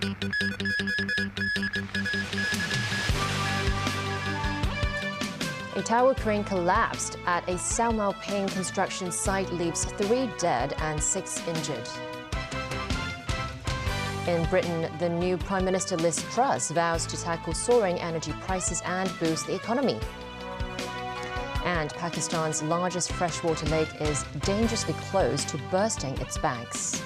A tower crane collapsed at a Sao Mau Ping construction site, leaves 3 dead and 6 injured. In Britain, the new Prime Minister Liz Truss vows to tackle soaring energy prices and boost the economy. And Pakistan's largest freshwater lake is dangerously close to bursting its banks.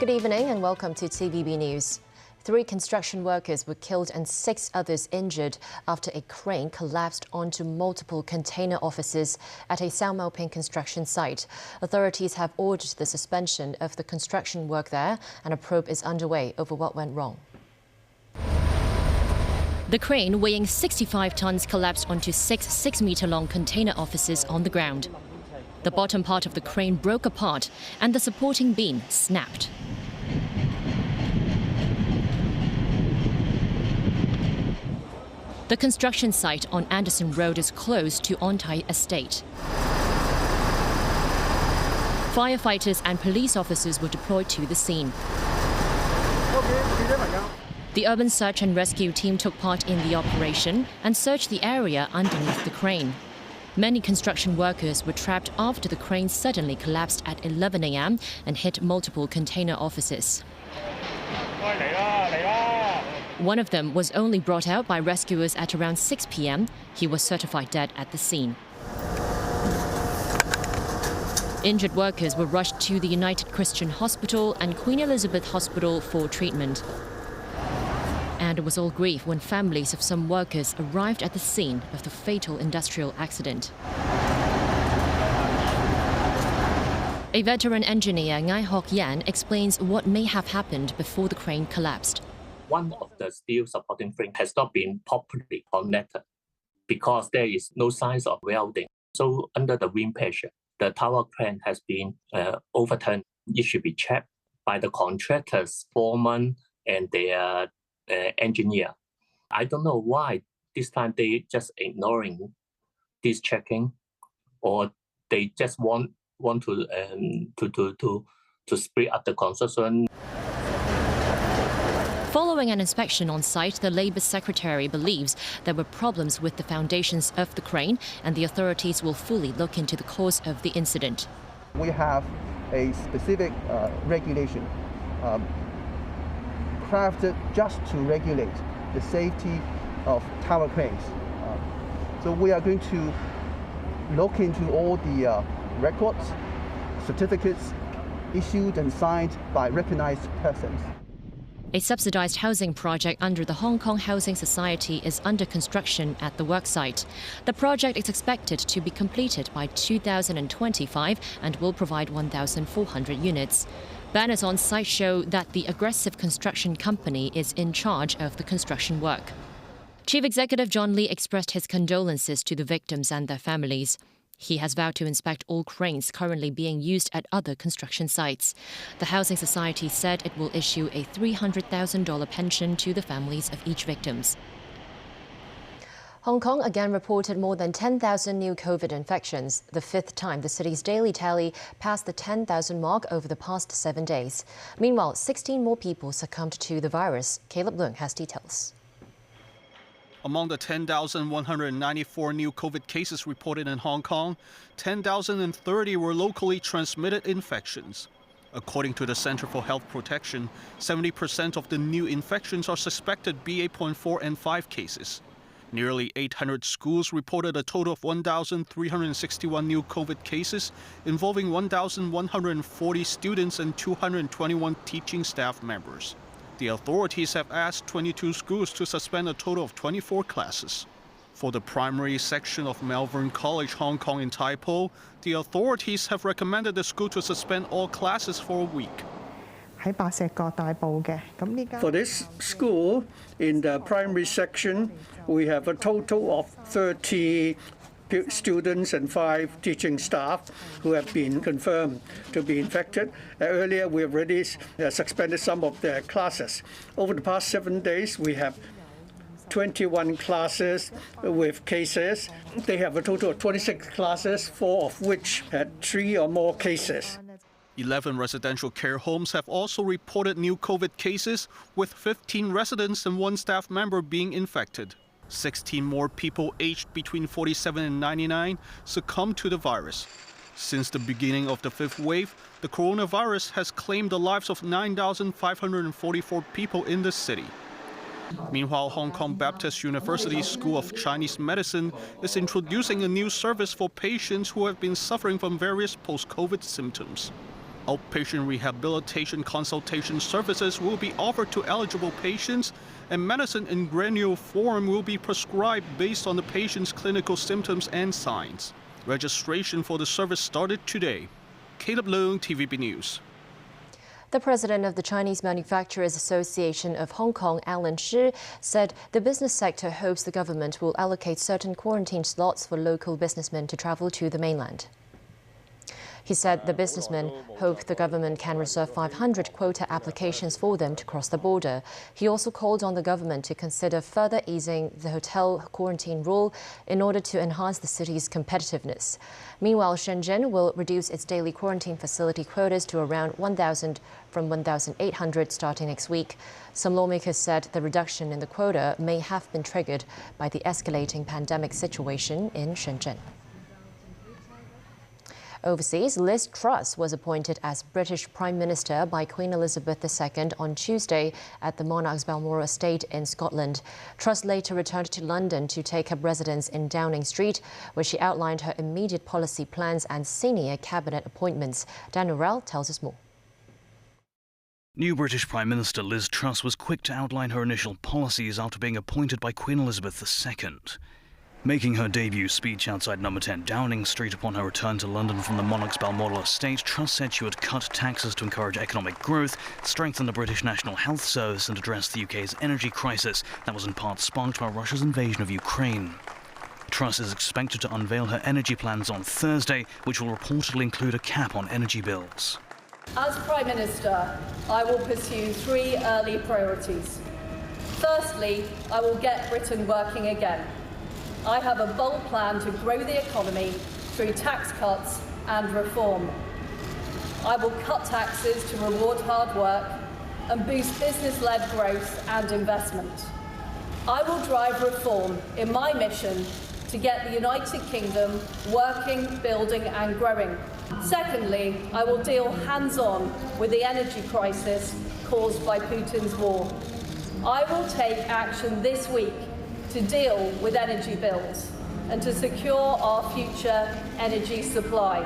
Good evening and welcome to TVB News. 3 construction workers were killed and 6 others injured after a crane collapsed onto multiple container offices at a Sao Mau Ping construction site. Authorities have ordered the suspension of the construction work there, and a probe is underway over what went wrong. The crane, weighing 65 tons, collapsed onto 6 6-meter-long container offices on the ground. The bottom part of the crane broke apart and the supporting beam snapped. The construction site on Anderson Road is close to Ontai Estate. Firefighters and police officers were deployed to the scene. The urban search and rescue team took part in the operation and searched the area underneath the crane. Many construction workers were trapped after the crane suddenly collapsed at 11 a.m. and hit multiple container offices. One of them was only brought out by rescuers at around 6 p.m. He was certified dead at the scene. Injured workers were rushed to the United Christian Hospital and Queen Elizabeth Hospital for treatment. And it was all grief when families of some workers arrived at the scene of the fatal industrial accident. A veteran engineer, Ngai Hock Yan, explains what may have happened before the crane collapsed. One of the steel supporting frame has not been properly connected because there is no signs of welding. So under the wind pressure, the tower crane has been overturned. It should be checked by the contractors, foreman, and their engineer. I don't know why this time they just ignoring this checking, or they just want to speed up the construction. Following an inspection on site, the Labour Secretary believes there were problems with the foundations of the crane, and the authorities will fully look into the cause of the incident. We have a specific regulation crafted just to regulate the safety of tower cranes. So we are going to look into all the records, certificates issued and signed by recognized persons. A subsidized housing project under the Hong Kong Housing Society is under construction at the worksite. The project is expected to be completed by 2025 and will provide 1,400 units. Banners on site show that the aggressive construction company is in charge of the construction work. Chief Executive John Lee expressed his condolences to the victims and their families. He has vowed to inspect all cranes currently being used at other construction sites. The Housing Society said it will issue a $300,000 pension to the families of each victims. Hong Kong again reported more than 10,000 new COVID infections, the 5th time the city's daily tally passed the 10,000 mark over the past 7 days. Meanwhile, 16 more people succumbed to the virus. Caleb Leung has details. Among the 10,194 new COVID cases reported in Hong Kong, 10,030 were locally transmitted infections. According to the Centre for Health Protection, 70% of the new infections are suspected BA.4 and 5 cases. Nearly 800 schools reported a total of 1,361 new COVID cases, involving 1,140 students and 221 teaching staff members. The authorities have asked 22 schools to suspend a total of 24 classes. For the primary section of Malvern College, Hong Kong in Tai Po, the authorities have recommended the school to suspend all classes for a week. For this school, in the primary section, we have a total of 30 students and 5 teaching staff who have been confirmed to be infected. Earlier, we have already suspended some of their classes. Over the past 7 days, we have 21 classes with cases. They have a total of 26 classes, 4 of which had 3 or more cases. 11 residential care homes have also reported new COVID cases, with 15 residents and 1 staff member being infected. 16 more people aged between 47 and 99 succumbed to the virus. Since the beginning of the 5th wave, the coronavirus has claimed the lives of 9,544 people in the city. Meanwhile, Hong Kong Baptist University School of Chinese Medicine is introducing a new service for patients who have been suffering from various post-COVID symptoms. Outpatient rehabilitation consultation services will be offered to eligible patients, and medicine in granule form will be prescribed based on the patient's clinical symptoms and signs. Registration for the service started today. Caleb Leung, TVB News. The president of the Chinese Manufacturers Association of Hong Kong, Alan Shi, said the business sector hopes the government will allocate certain quarantine slots for local businessmen to travel to the mainland. He said the businessmen hope the government can reserve 500 quota applications for them to cross the border. He also called on the government to consider further easing the hotel quarantine rule in order to enhance the city's competitiveness. Meanwhile, Shenzhen will reduce its daily quarantine facility quotas to around 1,000 from 1,800 starting next week. Some lawmakers said the reduction in the quota may have been triggered by the escalating pandemic situation in Shenzhen. Overseas, Liz Truss was appointed as British Prime Minister by Queen Elizabeth II on Tuesday at the monarch's Balmoral estate in Scotland. Truss later returned to London to take up residence in Downing Street, where she outlined her immediate policy plans and senior cabinet appointments. Daniel Rell tells us more. New British Prime Minister Liz Truss was quick to outline her initial policies after being appointed by Queen Elizabeth II. Making her debut speech outside No. 10 Downing Street upon her return to London from the monarch's Balmoral estate, Truss said she would cut taxes to encourage economic growth, strengthen the British National Health Service and address the UK's energy crisis that was in part sparked by Russia's invasion of Ukraine. Truss is expected to unveil her energy plans on Thursday, which will reportedly include a cap on energy bills. As Prime Minister, I will pursue 3 early priorities. Firstly, I will get Britain working again. I have a bold plan to grow the economy through tax cuts and reform. I will cut taxes to reward hard work and boost business-led growth and investment. I will drive reform in my mission to get the United Kingdom working, building and growing. Secondly, I will deal hands-on with the energy crisis caused by Putin's war. I will take action this week to deal with energy bills and to secure our future energy supply.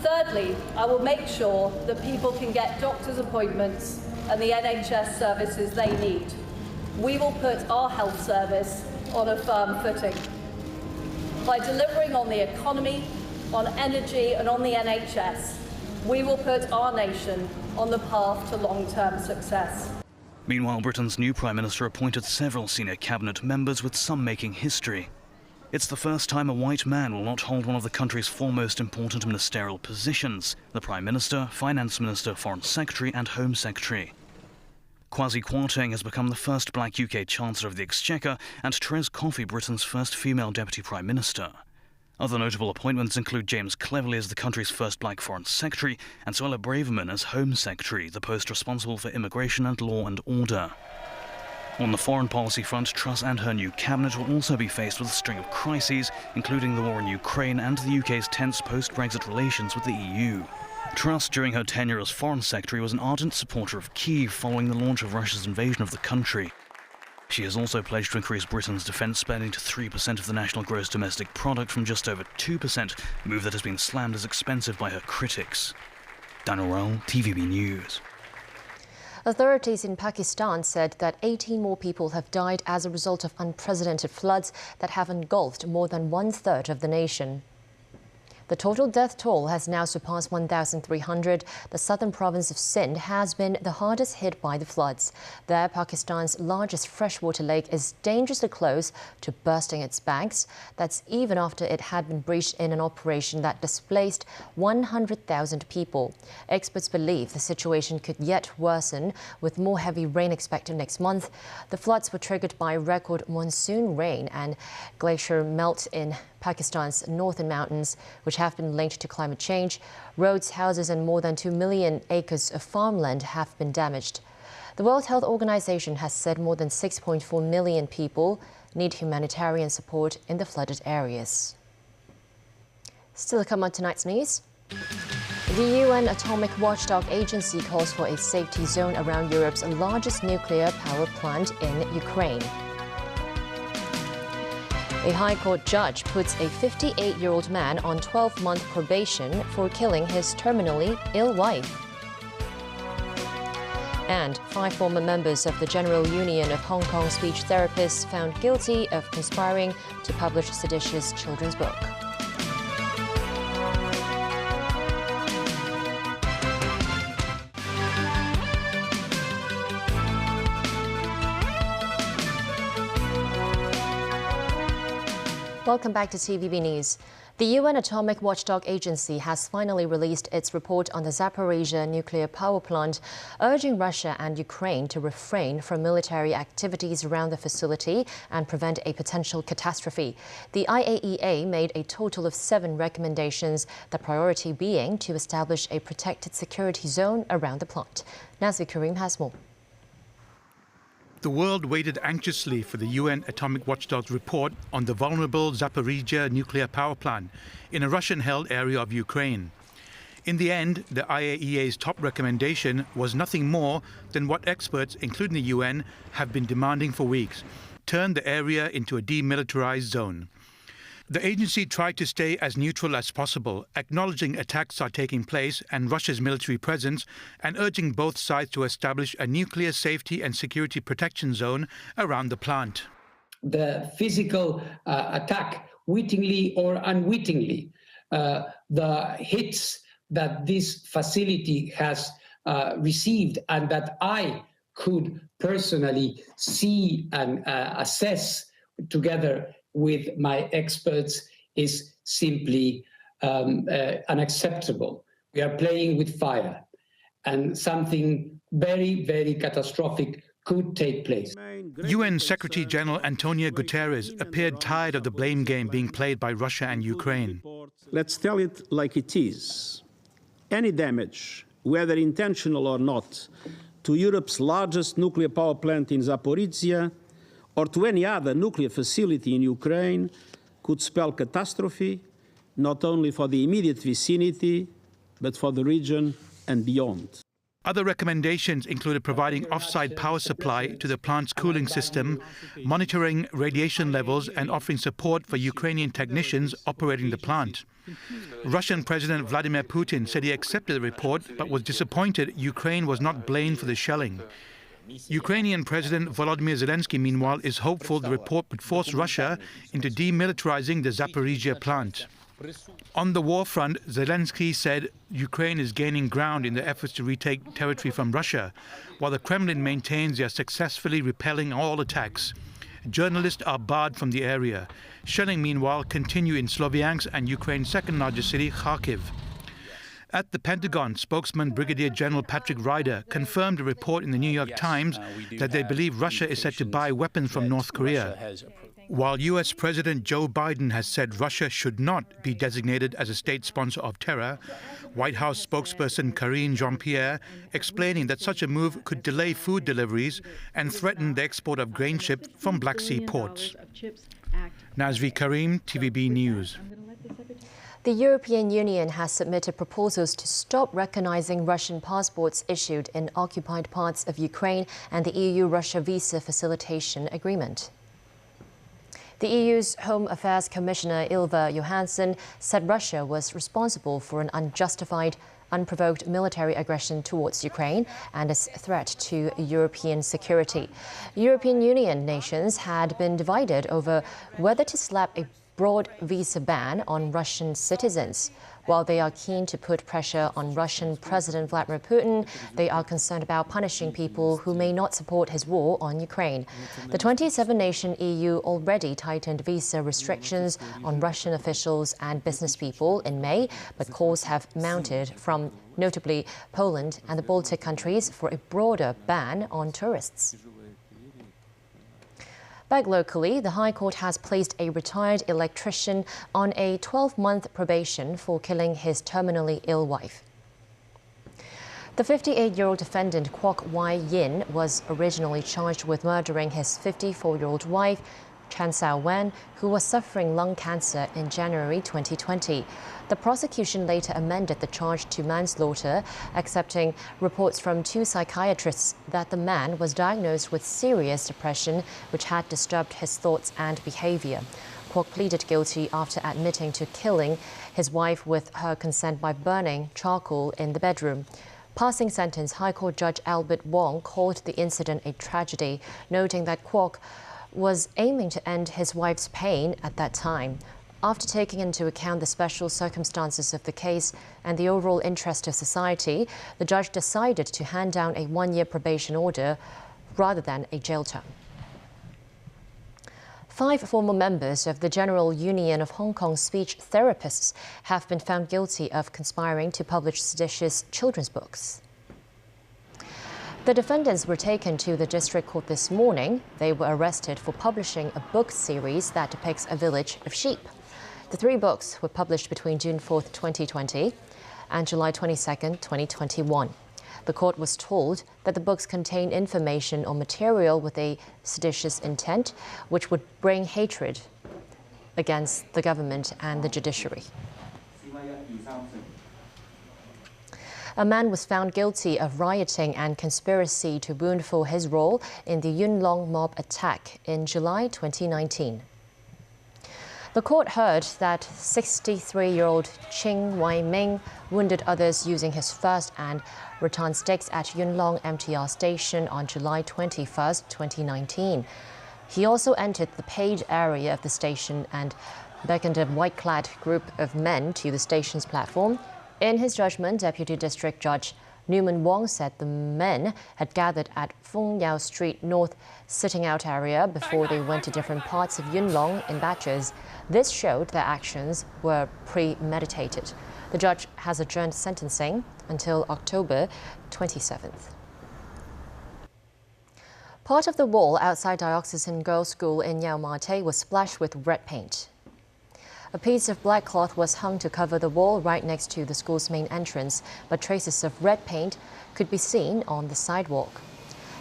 Thirdly, I will make sure that people can get doctor's appointments and the NHS services they need. We will put our health service on a firm footing. By delivering on the economy, on energy and on the NHS, we will put our nation on the path to long-term success. Meanwhile, Britain's new Prime Minister appointed several senior cabinet members, with some making history. It's the first time a white man will not hold one of the country's 4 most important ministerial positions: the Prime Minister, Finance Minister, Foreign Secretary and Home Secretary. Kwasi Kwarteng has become the first black UK Chancellor of the Exchequer, and Therese Coffey, Britain's first female Deputy Prime Minister. Other notable appointments include James Cleverly as the country's first black Foreign Secretary and Suella Braverman as Home Secretary, the post responsible for immigration and law and order. On the foreign policy front, Truss and her new cabinet will also be faced with a string of crises, including the war in Ukraine and the UK's tense post-Brexit relations with the EU. Truss, during her tenure as Foreign Secretary, was an ardent supporter of Kyiv following the launch of Russia's invasion of the country. She has also pledged to increase Britain's defence spending to 3% of the national gross domestic product from just over 2%, a move that has been slammed as expensive by her critics. Daniel Rell, TVB News. Authorities in Pakistan said that 18 more people have died as a result of unprecedented floods that have engulfed more than 1/3 of the nation. The total death toll has now surpassed 1,300. The southern province of Sindh has been the hardest hit by the floods. There, Pakistan's largest freshwater lake is dangerously close to bursting its banks. That's even after it had been breached in an operation that displaced 100,000 people. Experts believe the situation could yet worsen with more heavy rain expected next month. The floods were triggered by record monsoon rain and glacier melt in Pakistan's northern mountains, which have been linked to climate change. Roads, houses and more than 2 million acres of farmland have been damaged. The World Health Organization has said more than 6.4 million people need humanitarian support in the flooded areas. Still to come on tonight's news. The UN Atomic Watchdog Agency calls for a safety zone around Europe's largest nuclear power plant in Ukraine. A High Court judge puts a 58-year-old man on 12-month probation for killing his terminally ill wife. And 5 former members of the General Union of Hong Kong Speech Therapists found guilty of conspiring to publish seditious children's book. Welcome back to TVB News. The UN Atomic Watchdog Agency has finally released its report on the Zaporizhzhia nuclear power plant, urging Russia and Ukraine to refrain from military activities around the facility and prevent a potential catastrophe. The IAEA made a total of 7 recommendations, the priority being to establish a protected security zone around the plant. Nazvi Karim has more. The world waited anxiously for the UN Atomic Watchdog's report on the vulnerable Zaporizhzhia nuclear power plant in a Russian-held area of Ukraine. In the end, the IAEA's top recommendation was nothing more than what experts, including the UN, have been demanding for weeks: turn the area into a demilitarized zone. The agency tried to stay as neutral as possible, acknowledging attacks are taking place and Russia's military presence, and urging both sides to establish a nuclear safety and security protection zone around the plant. The physical attack, wittingly or unwittingly, the hits that this facility has received and that I could personally see and assess together with my experts is simply unacceptable. We are playing with fire, and something very, very catastrophic could take place. UN Secretary-General Antonio Guterres appeared tired of the blame game being played by Russia and Ukraine. Let's tell it like it is. Any damage, whether intentional or not, to Europe's largest nuclear power plant in Zaporizhzhia or to any other nuclear facility in Ukraine could spell catastrophe, not only for the immediate vicinity, but for the region and beyond. Other recommendations included providing off-site power supply to the plant's cooling system, monitoring radiation levels and offering support for Ukrainian technicians operating the plant. Russian President Vladimir Putin said he accepted the report but was disappointed Ukraine was not blamed for the shelling. Ukrainian President Volodymyr Zelensky, meanwhile, is hopeful the report would force Russia into demilitarizing the Zaporizhzhia plant. On the war front, Zelensky said Ukraine is gaining ground in their efforts to retake territory from Russia, while the Kremlin maintains they are successfully repelling all attacks. Journalists are barred from the area. Shelling, meanwhile, continue in Sloviansk and Ukraine's second-largest city, Kharkiv. At the Pentagon, spokesman Brigadier General Patrick Ryder confirmed a report in the New York Times that they believe Russia is set to buy weapons from North Korea. While U.S. President Joe Biden has said Russia should not be designated as a state sponsor of terror, White House spokesperson Karine Jean-Pierre explaining that such a move could delay food deliveries and threaten the export of grain shipped from Black Sea ports. Nazvi Karim, TVB News. The European Union has submitted proposals to stop recognizing Russian passports issued in occupied parts of Ukraine and the EU-Russia visa facilitation agreement. The EU's Home Affairs Commissioner Ylva Johansson said Russia was responsible for an unjustified, unprovoked military aggression towards Ukraine and its threat to European security. European Union nations had been divided over whether to slap a broad visa ban on Russian citizens. While they are keen to put pressure on Russian President Vladimir Putin, they are concerned about punishing people who may not support his war on Ukraine. The 27-nation EU already tightened visa restrictions on Russian officials and business people in May, but calls have mounted from notably Poland and the Baltic countries for a broader ban on tourists. Back locally, the High Court has placed a retired electrician on a 12-month probation for killing his terminally ill wife. The 58-year-old defendant, Kwok Wai-yin, was originally charged with murdering his 54-year-old wife, Chan Sao-wen, who was suffering lung cancer in January 2020. The prosecution later amended the charge to manslaughter, accepting reports from 2 psychiatrists that the man was diagnosed with serious depression, which had disturbed his thoughts and behavior. Kwok pleaded guilty after admitting to killing his wife with her consent by burning charcoal in the bedroom. Passing sentence, High Court Judge Albert Wong called the incident a tragedy, noting that Kwok was aiming to end his wife's pain at that time. After taking into account the special circumstances of the case and the overall interest of society, the judge decided to hand down a 1-year probation order rather than a jail term. 5 former members of the General Union of Hong Kong Speech Therapists have been found guilty of conspiring to publish seditious children's books. The defendants were taken to the district court this morning. They were arrested for publishing a book series that depicts a village of sheep. The 3 books were published between June 4, 2020 and July 22, 2021. The court was told that the books contain information or material with a seditious intent, which would bring hatred against the government and the judiciary. A man was found guilty of rioting and conspiracy to wound for his role in the Yuen Long mob attack in July 2019. The court heard that 63-year-old Ching Wai-ming wounded others using his first and rattan sticks at Yuen Long MTR station on July 21, 2019. He also entered the paid area of the station and beckoned a white-clad group of men to the station's platform. In his judgment, Deputy District Judge Newman Wong said the men had gathered at Fung Yao Street North sitting out area before they went to different parts of Yuen Long in batches. This showed their actions were premeditated. The judge has adjourned sentencing until October 27th. Part of the wall outside Diocesan Girls' School in Yau Ma Tei was splashed with red paint. A piece of black cloth was hung to cover the wall right next to the school's main entrance, but traces of red paint could be seen on the sidewalk.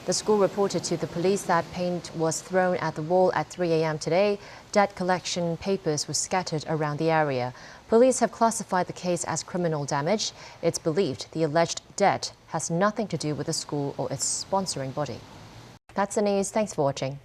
The school reported to the police that paint was thrown at the wall at 3 a.m. today. Debt collection papers were scattered around the area. Police have classified the case as criminal damage. It's believed the alleged debt has nothing to do with the school or its sponsoring body. That's the news. Thanks for watching.